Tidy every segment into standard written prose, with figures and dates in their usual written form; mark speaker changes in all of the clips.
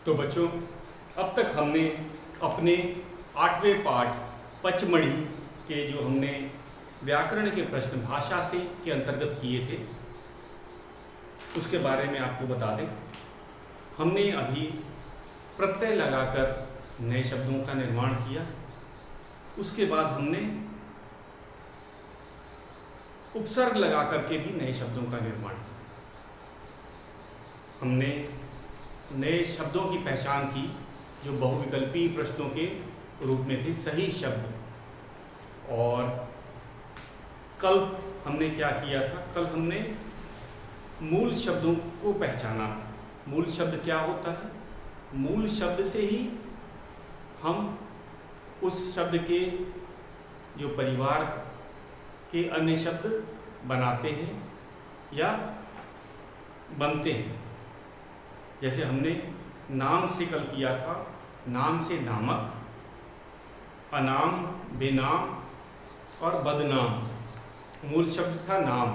Speaker 1: तो बच्चों, अब तक हमने अपने 8वें पाठ पचमढ़ी के जो हमने व्याकरण के प्रश्न भाषा से के अंतर्गत किए थे उसके बारे में आपको बता दें। हमने अभी प्रत्यय लगाकर नए शब्दों का निर्माण किया। उसके बाद हमने उपसर्ग लगा करके भी नए शब्दों का निर्माण किया। हमने नए शब्दों की पहचान की जो बहुविकल्पीय प्रश्नों के रूप में थे, सही शब्द। और कल हमने क्या किया था? कल हमने मूल शब्दों को पहचाना था। मूल शब्द क्या होता है? मूल शब्द से ही हम उस शब्द के जो परिवार के अन्य शब्द बनाते हैं या बनते हैं। जैसे हमने नाम से कल किया था, नाम से नामक, अनाम, बेनाम और बदनाम। मूल शब्द था नाम।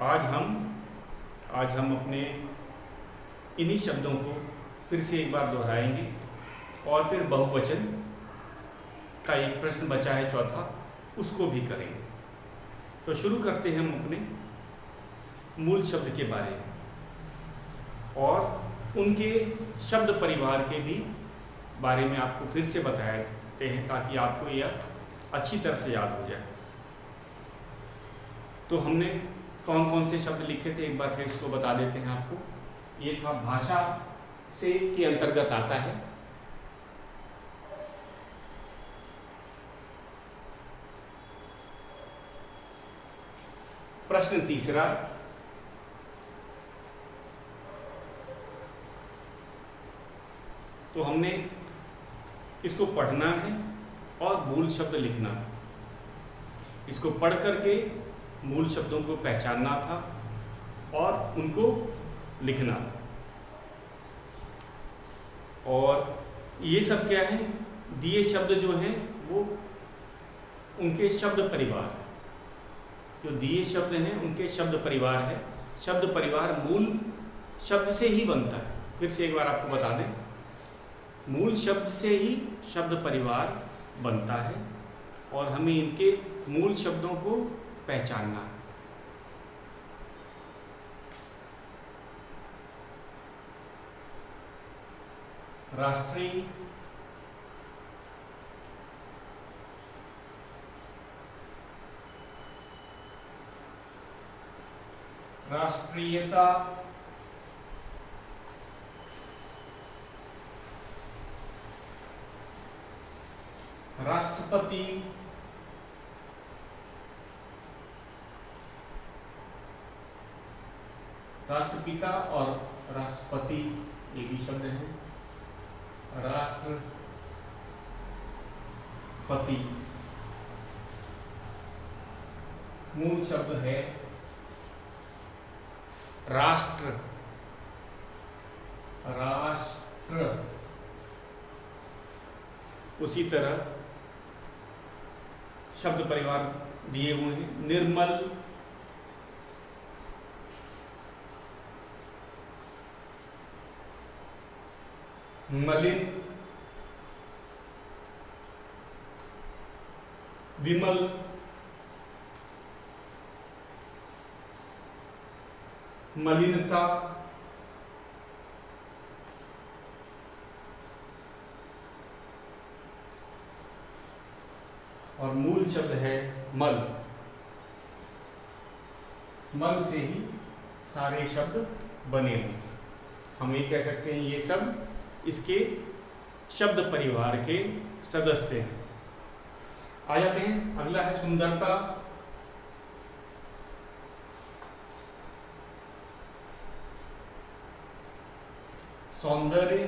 Speaker 1: आज हम अपने इन्हीं शब्दों को फिर से एक बार दोहराएंगे और फिर बहुवचन का एक प्रश्न बचा है चौथा, उसको भी करेंगे। तो शुरू करते हैं हम अपने मूल शब्द के बारे में और उनके शब्द परिवार के भी बारे में आपको फिर से बताते हैं ताकि आपको यह अच्छी तरह से याद हो जाए। तो हमने कौन कौन से शब्द लिखे थे एक बार फिर इसको बता देते हैं आपको। ये था भाषा से के अंतर्गत आता है। प्रश्न तीसरा, तो हमने इसको पढ़ना है और मूल शब्द लिखना था। इसको पढ़ करके मूल शब्दों को पहचानना था और उनको लिखना था। और ये सब क्या है? दिए शब्द जो हैं वो उनके शब्द परिवार, जो दिए शब्द हैं उनके शब्द परिवार है। शब्द परिवार मूल शब्द से ही बनता है। फिर से एक बार आपको बता दें, मूल शब्द से ही शब्द परिवार बनता है और हमें इनके मूल शब्दों को पहचानना है। राष्ट्रीय, राष्ट्रीयता, राष्ट्रपति, राष्ट्रपिता और राष्ट्रपति ये भी शब्द हैं। राष्ट्रपति मूल शब्द है राष्ट्र, राष्ट्र। उसी तरह शब्द परिवार दिए हुए हैं। निर्मल, मलिन, विमल, मलिनता, और मूल शब्द है मल। मल से ही सारे शब्द बने हुए। हम ये कह सकते हैं ये सब इसके शब्द परिवार के सदस्य हैं। आ जाते हैं, अगला है सुंदरता। सौंदर्य,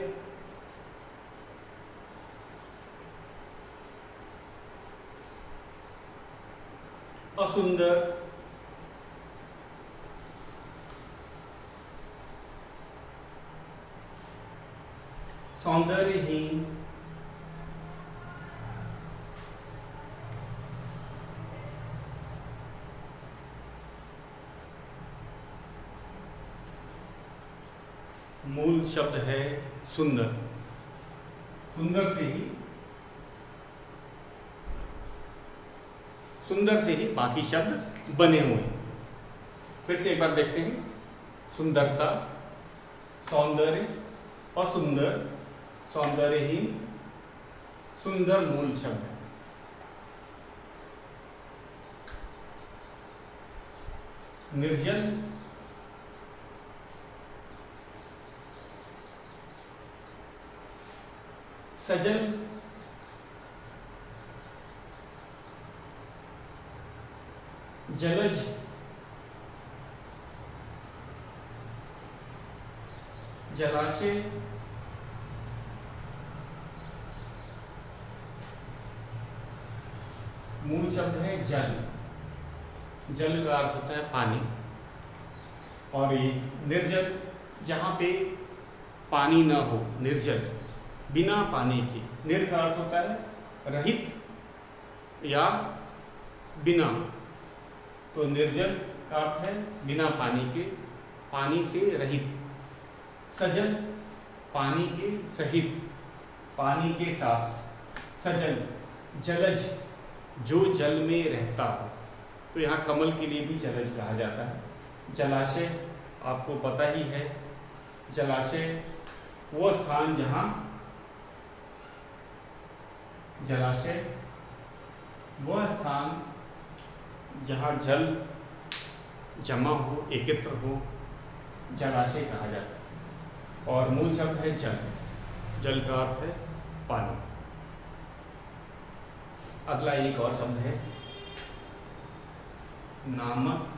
Speaker 1: असुंदर, सौंदर्यहीन, मूल शब्द है सुंदर। सुंदर से ही बाकी शब्द बने हुए हैं। फिर से एक बार देखते हैं। सुंदरता, सौंदर्य, असुंदर, सौंदर्यहीन, सुंदर मूल शब्द है। निर्जल, सजल, जलज, जलाशय, मूल शब्द है जल। जल का अर्थ होता है पानी। और ये निर्जल, जहाँ पे पानी न हो, निर्जल, बिना पानी के। निर का अर्थ होता है रहित या बिना, तो निर्जल का अर्थ है बिना पानी के, पानी से रहित। सजल, पानी के सहित, पानी के साथ। सजल, जलज, जो जल में रहता हो, तो यहाँ कमल के लिए भी जलज कहा जाता है। जलाशय, आपको पता ही है, जलाशय वो स्थान जहाँ, जलाशय वह स्थान जहाँ जल जमा हो, एकत्र हो, जलाशय कहा जाता है। और मूल शब्द है जल। जल का अर्थ है पानी। अगला एक और शब्द है नामक,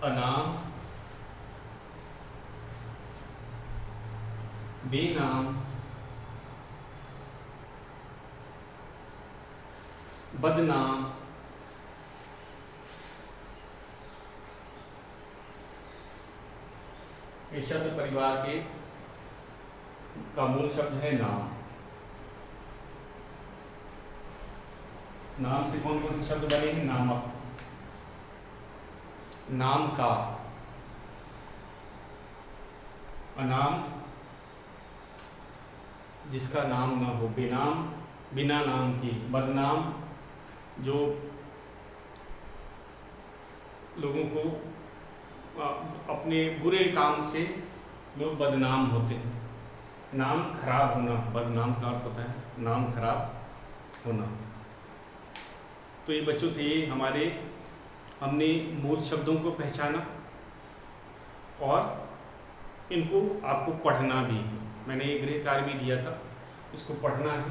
Speaker 1: अनाम, बेनाम, बदनाम, ये शब्द परिवार के का मूल शब्द है नाम। नाम से कौन कौन से शब्द बने हैं? नामक, नाम का, अनाम, जिसका नाम न हो, बेनाम, बिना नाम की, बदनाम, जो लोगों को अपने बुरे काम से लोग बदनाम होते हैं। नाम खराब होना, बदनाम का अर्थ होता है नाम खराब होना। तो ये बच्चों थे हमारे, हमने मूल शब्दों को पहचाना और इनको आपको पढ़ना भी है। मैंने ये गृह कार्य भी दिया था, इसको पढ़ना है।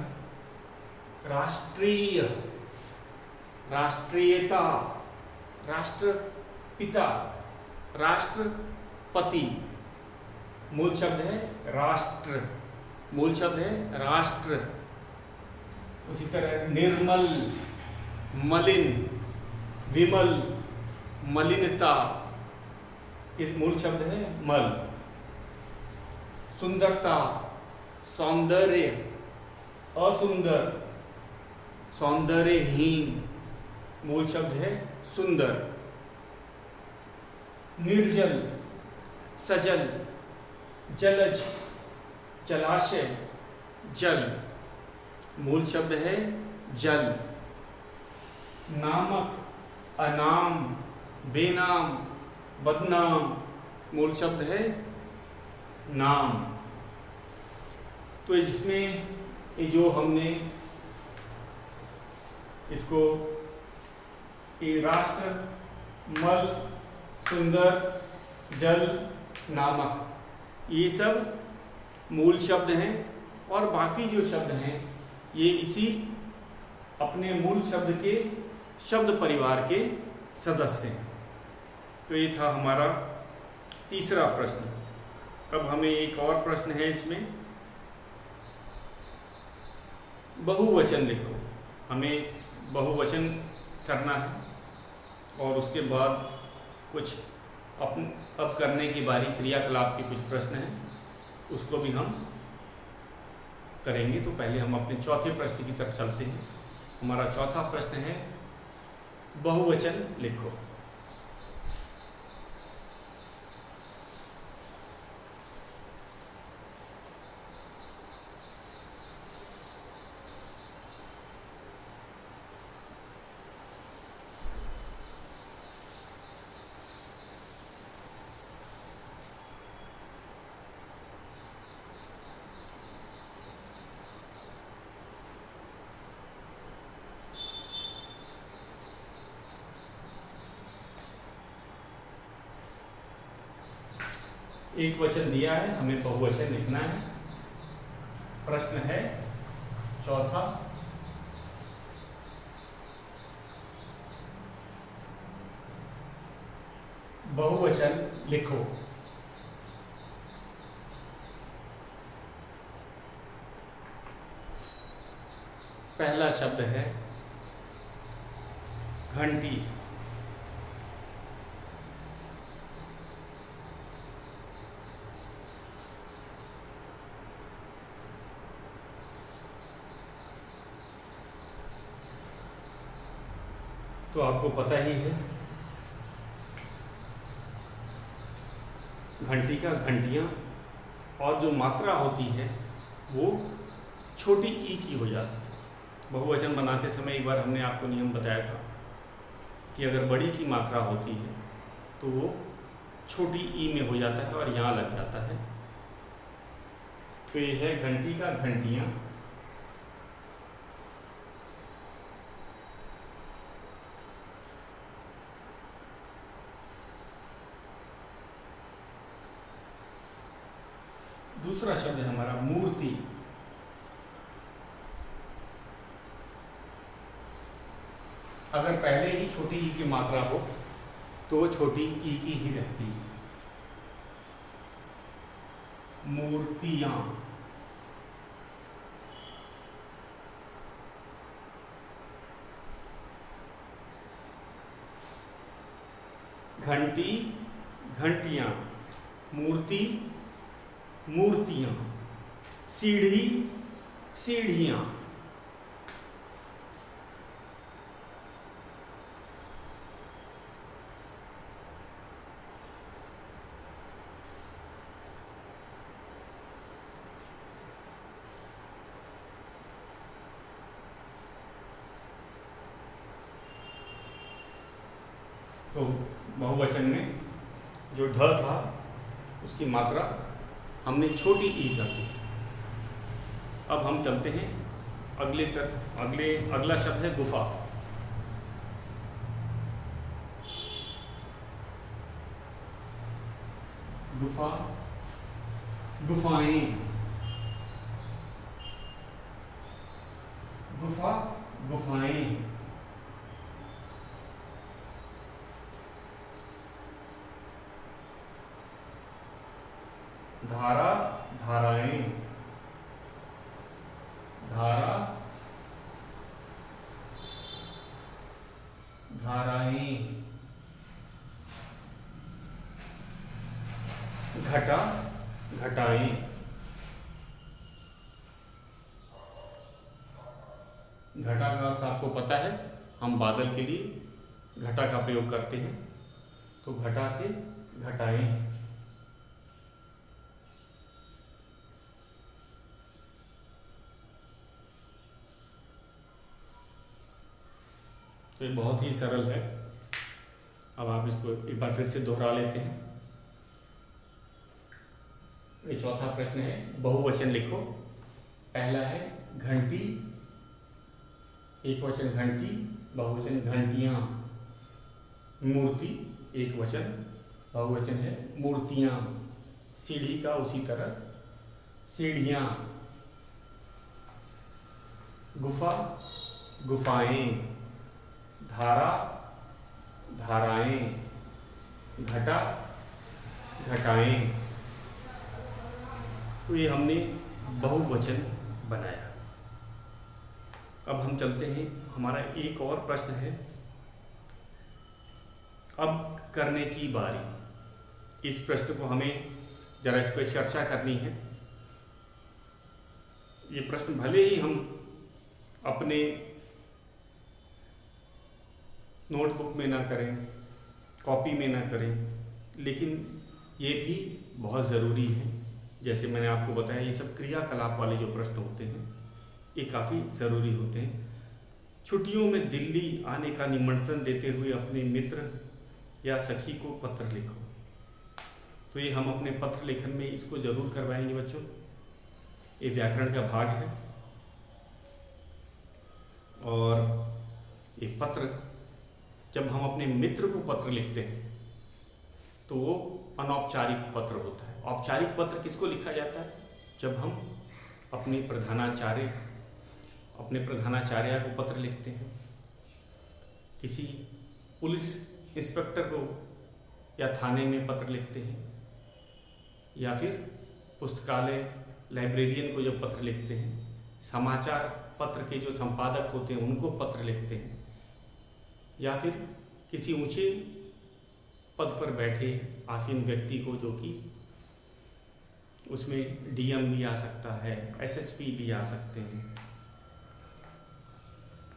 Speaker 1: राष्ट्रीय, राष्ट्रीयता, राष्ट्रपिता, राष्ट्रपति, मूल शब्द है राष्ट्र, मूल शब्द है राष्ट्र। उसी तरह निर्मल, मलिन, विमल, मलिनता, इस मूल शब्द है मल। सुंदरता, सौंदर्य, असुंदर, सौंदर्यहीन, मूल शब्द है सुंदर। निर्जल, सजल, जलज, जलाशय, जल, मूल शब्द है जल। नामक, अनाम, बेनाम, बदनाम, मूल शब्द है नाम। तो इसमें ये जो हमने इसको राष्ट्र, मल, सुंदर, जल, नामक, ये सब मूल शब्द हैं। और बाकी जो शब्द हैं ये इसी अपने मूल शब्द के शब्द परिवार के सदस्य हैं। तो ये था हमारा तीसरा प्रश्न। अब हमें एक और प्रश्न है इसमें, बहुवचन लिखो। हमें बहुवचन करना है और उसके बाद कुछ अब करने की बारी, क्रियाकलाप के कुछ प्रश्न हैं, उसको भी हम करेंगे। तो पहले हम अपने चौथे प्रश्न की तरफ चलते हैं। हमारा चौथा प्रश्न है बहुवचन लिखो। एक वचन दिया है, हमें बहुवचन लिखना है। प्रश्न है चौथा, बहुवचन लिखो। पहला शब्द है घंटी। तो आपको पता ही है घंटी का घंटियां, और जो मात्रा होती है वो छोटी ई की हो जाती है। बहुवचन बनाते समय एक बार हमने आपको नियम बताया था कि अगर बड़ी की मात्रा होती है तो वो छोटी ई में हो जाता है और यहाँ लग जाता है। तो ये है घंटी का घंटियां। दूसरा शब्द है हमारा मूर्ति। अगर पहले ही छोटी ई की मात्रा हो तो वो छोटी ई की ही रहती है। मूर्तियां। घंटी घंटियां, मूर्ति मूर्तियां, सीढ़ी सीढ़ियां। तो बहुवचन में जो ढ था उसकी मात्रा हमने छोटी ई कर दी। अब हम चलते हैं अगला शब्द है गुफा। गुफा, गुफाएं, गुफा गुफाएं। धारा धाराएं, धारा धाराएं। घटा घटाएं। घटा का अर्थ आपको पता है, हम बादल के लिए घटा का प्रयोग करते हैं, तो घटा से घटाएं। तो ये बहुत ही सरल है। अब आप इसको एक बार फिर से दोहरा लेते हैं। ये चौथा प्रश्न है, बहुवचन लिखो। पहला है घंटी, एक वचन घंटी, बहुवचन घंटियां। मूर्ति, एक वचन, बहुवचन है मूर्तियां। सीढ़ी का उसी तरह सीढ़ियां। गुफा गुफाएं। धारा धाराएं। घटा घटाएं। तो ये हमने बहुवचन बनाया। अब हम चलते हैं, हमारा एक और प्रश्न है, अब करने की बारी। इस प्रश्न को हमें जरा इस पर चर्चा करनी है। ये प्रश्न भले ही हम अपने नोटबुक में ना करें, कॉपी में ना करें, लेकिन ये भी बहुत ज़रूरी है। जैसे मैंने आपको बताया, ये सब क्रियाकलाप वाले जो प्रश्न होते हैं ये काफ़ी ज़रूरी होते हैं। छुट्टियों में दिल्ली आने का निमंत्रण देते हुए अपने मित्र या सखी को पत्र लिखो। तो ये हम अपने पत्र लेखन में इसको ज़रूर करवाएंगे बच्चों। ये व्याकरण का भाग है। और ये पत्र, जब हम अपने मित्र को पत्र लिखते हैं तो वो अनौपचारिक पत्र होता है। औपचारिक पत्र किसको लिखा जाता है? जब हम अपने प्रधानाचार्य को पत्र लिखते हैं, किसी पुलिस इंस्पेक्टर को या थाने में पत्र लिखते हैं, या फिर पुस्तकालय लाइब्रेरियन को जब पत्र लिखते हैं, समाचार पत्र के जो संपादक होते हैं उनको पत्र लिखते हैं, या फिर किसी ऊंचे पद पर बैठे आसीन व्यक्ति को, जो कि उसमें डीएम भी आ सकता है, एसएसपी भी आ सकते हैं।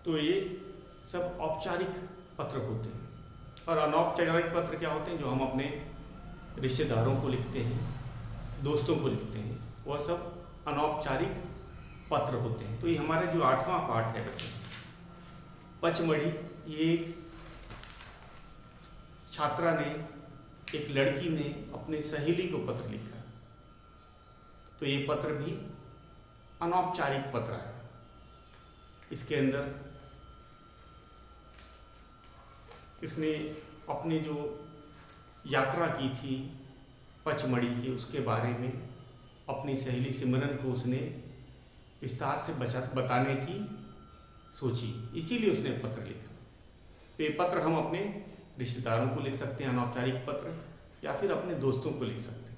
Speaker 1: तो ये सब औपचारिक पत्र होते हैं। और अनौपचारिक पत्र क्या होते हैं? जो हम अपने रिश्तेदारों को लिखते हैं, दोस्तों को लिखते हैं, वह सब अनौपचारिक पत्र होते हैं। तो ये हमारा जो 8वां पाठ है बच्चों, पचमढ़ी, ये छात्रा ने, एक लड़की ने अपने सहेली को पत्र लिखा। तो ये पत्र भी अनौपचारिक पत्र है। इसके अंदर इसने अपनी जो यात्रा की थी पचमढ़ी की, उसके बारे में अपनी सहेली सिमरन को उसने विस्तार से बताने की सोची, इसीलिए उसने पत्र लिखा। तो ये पत्र हम अपने रिश्तेदारों को लिख सकते हैं, अनौपचारिक पत्र, या फिर अपने दोस्तों को लिख सकते हैं,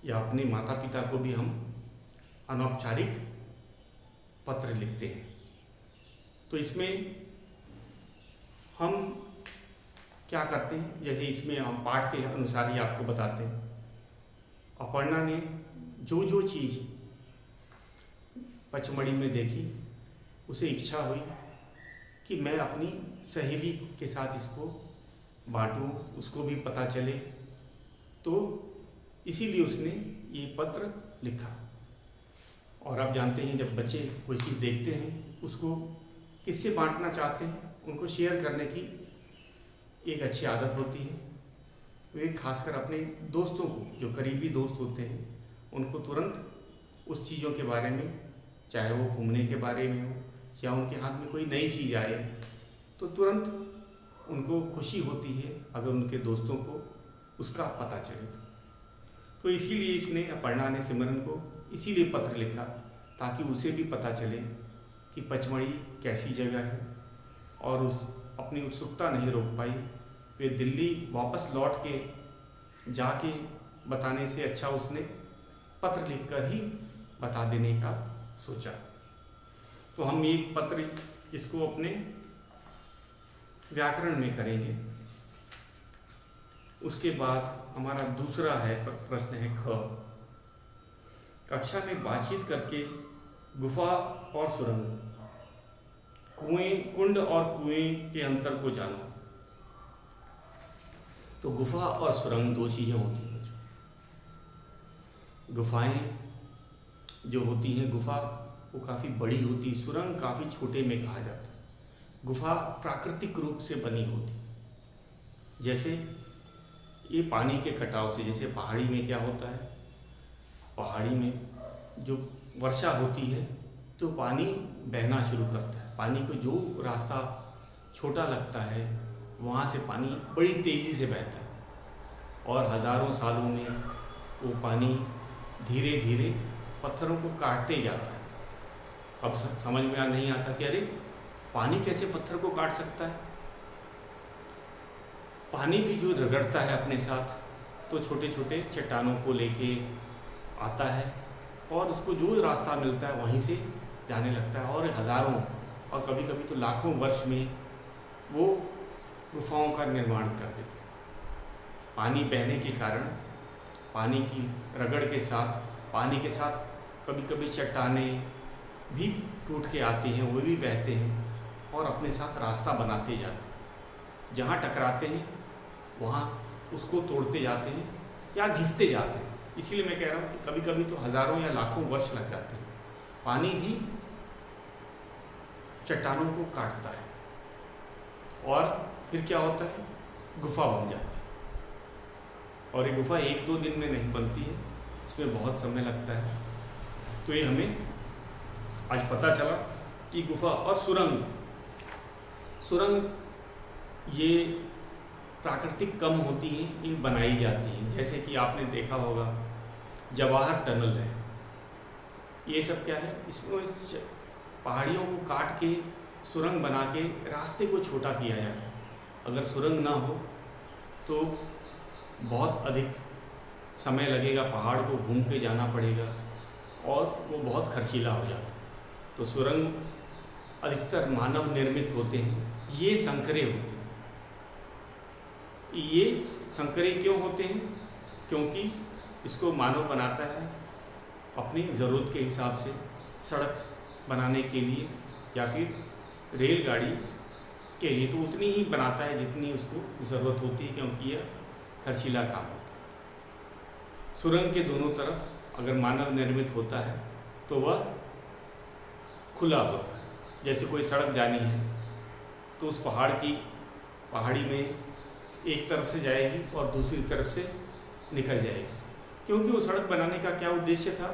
Speaker 1: या अपने माता पिता को भी हम अनौपचारिक पत्र लिखते हैं। तो इसमें हम क्या करते हैं, जैसे इसमें हम पाठ के अनुसार ही आपको बताते हैं। अपर्णा ने जो जो चीज़ पचमढ़ी में देखी, उसे इच्छा हुई कि मैं अपनी सहेली के साथ इसको बांटूं, उसको भी पता चले। तो इसीलिए उसने ये पत्र लिखा। और आप जानते हैं, जब बच्चे कोई चीज़ देखते हैं, उसको किससे बांटना चाहते हैं, उनको शेयर करने की एक अच्छी आदत होती है। वे खासकर अपने दोस्तों को, जो करीबी दोस्त होते हैं, उनको तुरंत उस चीज़ों के बारे में, चाहे वो घूमने के बारे में हो या उनके हाथ में कोई नई चीज़ आए, तो तुरंत उनको खुशी होती है अगर उनके दोस्तों को उसका पता चले। तो इसीलिए इसने, अपर्णा ने सिमरन को इसीलिए पत्र लिखा, ताकि उसे भी पता चले कि पचमढ़ी कैसी जगह है। और अपनी उत्सुकता नहीं रोक पाई, वे दिल्ली वापस लौट के जाके बताने से अच्छा उसने पत्र लिखकर ही बता देने का सोचा। तो हम ये पत्र, इसको अपने व्याकरण में करेंगे। उसके बाद हमारा दूसरा है प्रश्न है ख। कक्षा में बातचीत करके गुफा और सुरंग, कुंड और कुएं के अंतर को जानो। तो गुफा और सुरंग दो चीज़ें होती हैं। गुफाएं जो होती हैं, गुफा वो काफ़ी बड़ी होती, सुरंग काफ़ी छोटे में कहा जाता है। गुफा प्राकृतिक रूप से बनी होती, जैसे ये पानी के कटाव से, जैसे पहाड़ी में क्या होता है, पहाड़ी में जो वर्षा होती है तो पानी बहना शुरू करता है। पानी को जो रास्ता छोटा लगता है, वहाँ से पानी बड़ी तेज़ी से बहता है, और हज़ारों सालों में वो पानी धीरे धीरे पत्थरों को काटते जाता है। अब समझ में नहीं आता कि अरे पानी कैसे पत्थर को काट सकता है। पानी भी जो रगड़ता है अपने साथ, तो छोटे छोटे चट्टानों को लेके आता है, और उसको जो रास्ता मिलता है वहीं से जाने लगता है, और हज़ारों और कभी कभी तो लाखों वर्ष में वो गुफाओं का निर्माण कर देते हैं। पानी बहने के कारण, पानी की रगड़ के साथ, पानी के साथ कभी कभी चट्टानें भी टूट के आती हैं, वो भी बहते हैं और अपने साथ रास्ता बनाते जाते हैं। जहाँ टकराते हैं वहाँ उसको तोड़ते जाते हैं या घिसते जाते हैं। इसीलिए मैं कह रहा हूँ कि कभी कभी तो हज़ारों या लाखों वर्ष लग जाते हैं। पानी भी चट्टानों को काटता है, और फिर क्या होता है, गुफा बन जाती है। और ये गुफा 1-2 दिन में नहीं बनती है, इसमें बहुत समय लगता है। तो ये हमें आज पता चला कि गुफा और सुरंग, ये प्राकृतिक कम होती हैं, ये बनाई जाती हैं। जैसे कि आपने देखा होगा जवाहर टनल है, ये सब क्या है, इसमें पहाड़ियों को काट के सुरंग बना के रास्ते को छोटा किया जाता है। अगर सुरंग ना हो तो बहुत अधिक समय लगेगा, पहाड़ को घूम के जाना पड़ेगा और वो बहुत खर्चीला हो जाता है। तो सुरंग अधिकतर मानव निर्मित होते हैं, ये संकरे होते हैं। ये संकरे क्यों होते हैं? क्योंकि इसको मानव बनाता है अपनी ज़रूरत के हिसाब से, सड़क बनाने के लिए या फिर रेलगाड़ी के लिए, तो उतनी ही बनाता है जितनी उसको ज़रूरत होती है, क्योंकि यह खर्चीला काम होता है। सुरंग के दोनों तरफ अगर मानव निर्मित होता है तो वह खुला होता है। जैसे कोई सड़क जानी है तो उस पहाड़ी में एक तरफ से जाएगी और दूसरी तरफ से निकल जाएगी, क्योंकि वो सड़क बनाने का क्या उद्देश्य था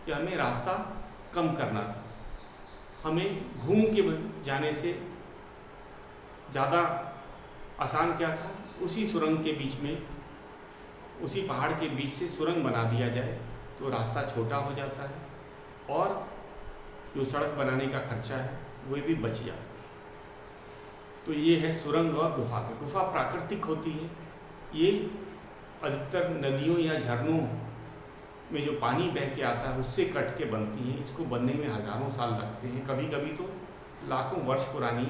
Speaker 1: कि हमें रास्ता कम करना था। हमें घूम के जाने से ज़्यादा आसान क्या था, उसी सुरंग के बीच में, उसी पहाड़ के बीच से सुरंग बना दिया जाए तो रास्ता छोटा हो जाता है और जो सड़क बनाने का खर्चा है वो भी बच जाता है। तो ये है सुरंग और गुफा। गुफा प्राकृतिक होती है, ये अधिकतर नदियों या झरनों में जो पानी बह के आता है उससे कट के बनती हैं। इसको बनने में हज़ारों साल लगते हैं, कभी कभी तो लाखों वर्ष पुरानी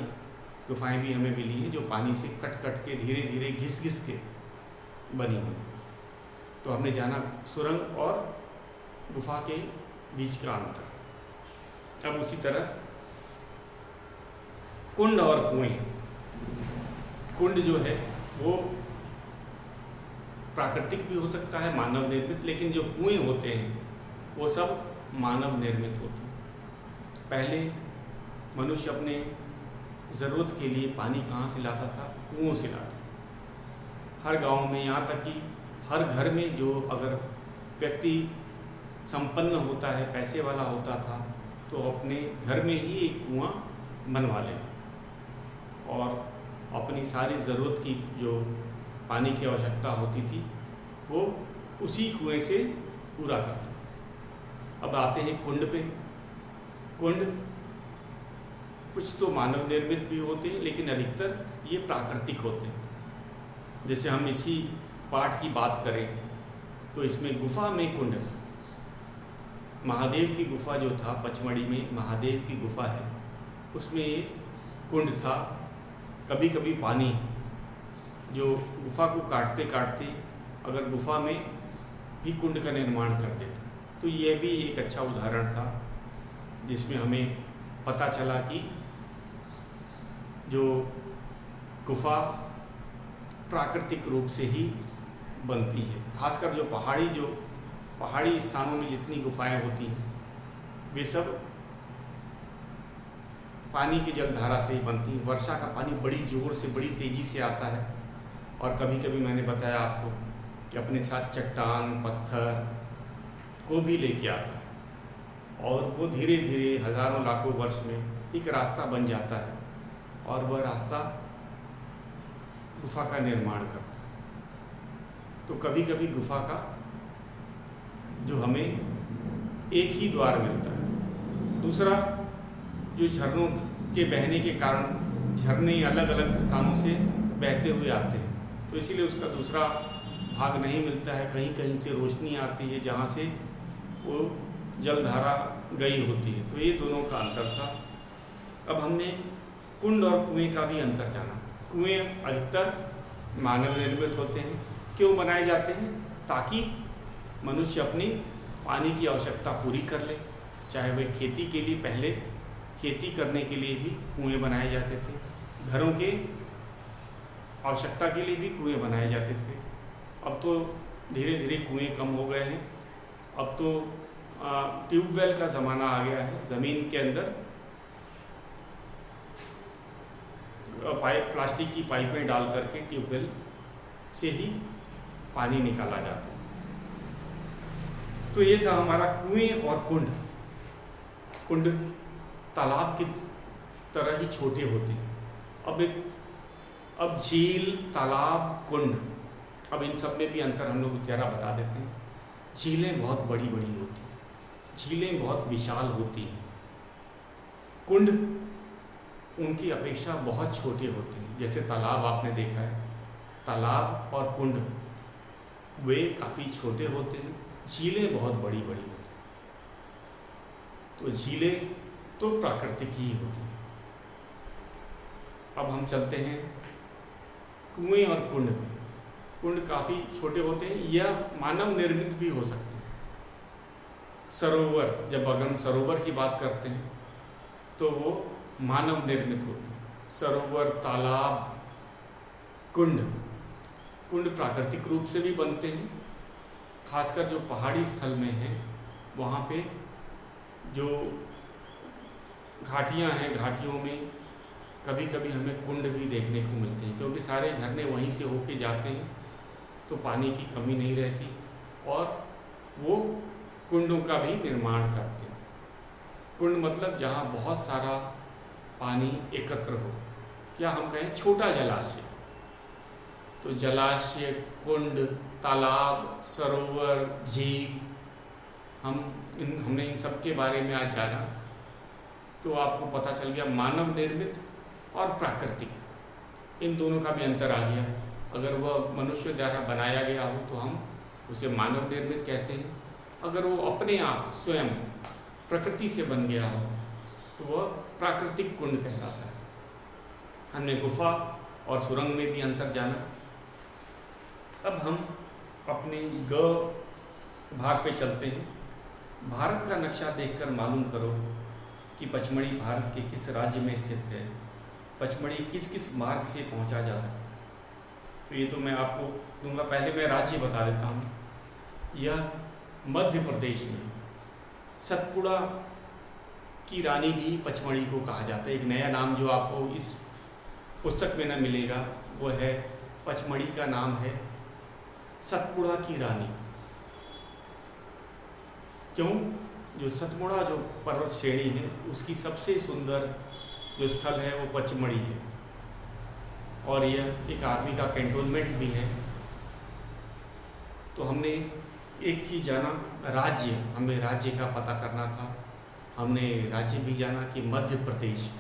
Speaker 1: गुफाएं भी हमें मिली हैं जो पानी से कट कट के धीरे धीरे घिस घिस के बनी हुई। तो हमने जाना सुरंग और गुफा के बीच का अंतर। अब उसी तरह कुंड और कुएं। कुंड जो है वो प्राकृतिक भी हो सकता है, मानव निर्मित, लेकिन जो कुएं होते हैं वो सब मानव निर्मित होते हैं। पहले मनुष्य अपने ज़रूरत के लिए पानी कहाँ से लाता था? कुओं से लाता था। हर गांव में, यहाँ तक कि हर घर में जो अगर व्यक्ति संपन्न होता है, पैसे वाला होता था, तो अपने घर में ही एक कुआं बनवा लेता था और अपनी सारी ज़रूरत की जो पानी की आवश्यकता होती थी वो उसी कुएं से पूरा करता। अब आते हैं कुंड पे। कुंड कुछ तो मानव निर्मित भी होते हैं, लेकिन अधिकतर ये प्राकृतिक होते हैं। जैसे हम इसी पाठ की बात करें तो इसमें गुफा में कुंड था। महादेव की गुफा जो था, पचमढ़ी में महादेव की गुफा है, उसमें एक कुंड था। कभी कभी पानी जो गुफा को काटते काटते अगर गुफा में भी कुंड का निर्माण कर देता, तो यह भी एक अच्छा उदाहरण था जिसमें हमें पता चला कि जो गुफा प्राकृतिक रूप से ही बनती है। खासकर जो पहाड़ी स्थानों में जितनी गुफाएं होती हैं वे सब पानी की जलधारा से ही बनती हैं। वर्षा का पानी बड़ी जोर से, बड़ी तेज़ी से आता है और कभी कभी मैंने बताया आपको कि अपने साथ चट्टान पत्थर को भी लेके आता है और वो धीरे धीरे हज़ारों लाखों वर्ष में एक रास्ता बन जाता है और वह रास्ता गुफा का निर्माण करता है। तो कभी कभी गुफा का जो हमें एक ही द्वार मिलता है। दूसरा, जो झरनों के बहने के कारण झरने अलग अलग स्थानों से बहते हुए आते हैं, तो इसीलिए उसका दूसरा भाग नहीं मिलता है। कहीं कहीं से रोशनी आती है जहाँ से वो जलधारा गई होती है। तो ये दोनों का अंतर था। अब हमने कुंड और कुएं का भी अंतर जाना। कुएं अधिकतर मानव निर्मित होते हैं। क्यों बनाए जाते हैं? ताकि मनुष्य अपनी पानी की आवश्यकता पूरी कर ले। चाहे वह खेती के लिए, पहले खेती करने के लिए भी कुएं बनाए जाते थे, घरों के आवश्यकता के लिए भी कुएं बनाए जाते थे। अब तो धीरे धीरे कुएं कम हो गए हैं। अब तो ट्यूबवेल का ज़माना आ गया है। ज़मीन के अंदर प्लास्टिक की पाइपें डाल करके ट्यूबवेल से ही पानी निकाला जाता है। तो ये था हमारा कुएं और कुंड। कुंड तालाब की तरह ही छोटे होते हैं। अब एक अब झील, तालाब, कुंड, अब इन सब में भी अंतर हम लोग ज़रा बता देते हैं। झीलें बहुत बड़ी बड़ी होती हैं, झीलें बहुत विशाल होती हैं। कुंड उनकी अपेक्षा बहुत छोटे होते हैं। जैसे तालाब आपने देखा है, तालाब और कुंड वे काफ़ी छोटे होते हैं, झीलें बहुत बड़ी बड़ी होती हैं। तो झीलें तो प्राकृतिक ही होती हैं। अब हम चलते हैं कुएं और कुंड में। कुंड काफ़ी छोटे होते हैं या मानव निर्मित भी हो सकते हैं। सरोवर, जब अगर हम सरोवर की बात करते हैं तो वो मानव निर्मित होते हैं। सरोवर, तालाब, कुंड, कुंड प्राकृतिक रूप से भी बनते हैं। खासकर जो पहाड़ी स्थल में हैं वहाँ पे जो घाटियाँ हैं, घाटियों में कभी कभी हमें कुंड भी देखने को मिलते हैं, क्योंकि सारे झरने वहीं से होके जाते हैं तो पानी की कमी नहीं रहती और वो कुंडों का भी निर्माण करते हैं। कुंड मतलब जहाँ बहुत सारा पानी एकत्र हो, या हम कहें छोटा जलाशय। तो जलाशय, कुंड, तालाब, सरोवर, झील, हमने इन सब के बारे में आज जाना। तो आपको पता चल गया मानव निर्मित और प्राकृतिक, इन दोनों का भी अंतर आ गया। अगर वह मनुष्य द्वारा बनाया गया हो तो हम उसे मानव निर्मित कहते हैं। अगर वो अपने आप स्वयं प्रकृति से बन गया हो तो वह प्राकृतिक कुंड कहलाता है। हमने गुफा और सुरंग में भी अंतर जाना। अब हम अपने ग भाग पे चलते हैं। भारत का नक्शा देखकर मालूम करो कि पचमढ़ी भारत के किस राज्य में स्थित है। पचमढ़ी किस किस मार्ग से पहुंचा जा सकता है। तो ये तो मैं आपको दूंगा, पहले मैं राज्य बता देता हूँ। यह मध्य प्रदेश में सतपुड़ा की रानी भी पचमढ़ी को कहा जाता है। एक नया नाम जो आपको इस पुस्तक में न मिलेगा वो है, पचमढ़ी का नाम है सतपुड़ा की रानी। क्यों? जो सतपुड़ा जो पर्वत श्रेणी है उसकी सबसे सुंदर जो स्थल है वो पचमढ़ी है और यह एक आर्मी का कैंटोनमेंट भी है। तो हमने एक चीज़ जाना, राज्य, हमें राज्य का पता करना था। हमने राज्य भी जाना कि मध्य प्रदेश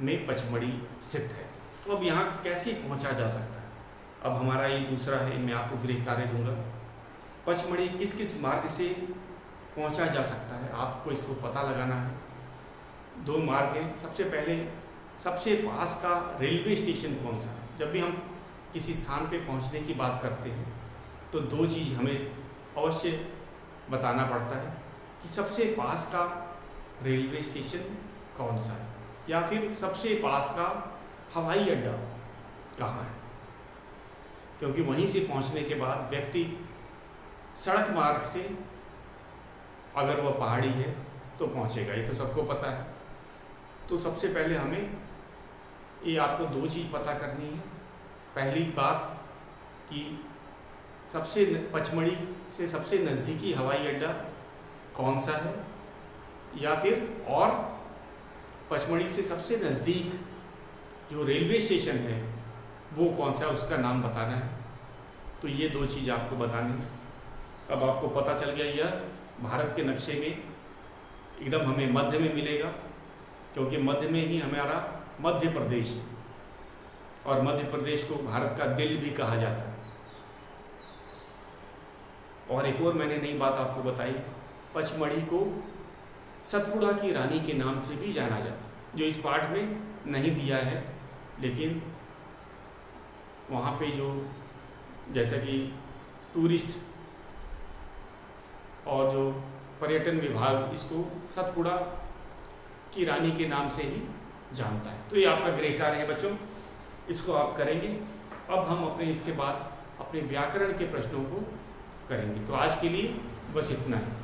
Speaker 1: में पचमढ़ी स्थित है। तो अब यहाँ कैसे पहुँचा जा सकता है? अब हमारा ये दूसरा है, मैं आपको गृह कार्य दूंगा। पचमढ़ी किस किस मार्ग से पहुँचा जा सकता है, आपको इसको पता लगाना है। दो मार्ग हैं। सबसे पहले सबसे पास का रेलवे स्टेशन कौन सा है? जब भी हम किसी स्थान पे पहुंचने की बात करते हैं तो दो चीज़ हमें अवश्य बताना पड़ता है कि सबसे पास का रेलवे स्टेशन कौन सा है या फिर सबसे पास का हवाई अड्डा कहाँ है। क्योंकि वहीं से पहुंचने के बाद व्यक्ति सड़क मार्ग से, अगर वह पहाड़ी है तो पहुंचेगा, ये तो सबको पता है। तो सबसे पहले हमें ये आपको दो चीज़ पता करनी है। पहली बात कि सबसे पचमढ़ी से सबसे नज़दीकी हवाई अड्डा कौन सा है, या फिर और पचमढ़ी से सबसे नज़दीक जो रेलवे स्टेशन है वो कौन सा है, उसका नाम बताना है। तो ये दो चीज़ आपको बतानी है। अब आपको पता चल गया, यह भारत के नक्शे में एकदम हमें मध्य में मिलेगा, क्योंकि मध्य में ही हमारा मध्य प्रदेश है और मध्य प्रदेश को भारत का दिल भी कहा जाता है। और एक और मैंने नई बात आपको बताई, पचमढ़ी को सतपुड़ा की रानी के नाम से भी जाना जाता है, जो इस पाठ में नहीं दिया है, लेकिन वहाँ पे जो जैसा कि टूरिस्ट और जो पर्यटन विभाग इसको सतपुड़ा की रानी के नाम से ही जानता है। तो ये आपका गृह कार्य है बच्चों, इसको आप करेंगे। अब हम अपने इसके बाद अपने व्याकरण के प्रश्नों को करेंगे। तो आज के लिए बस इतना है।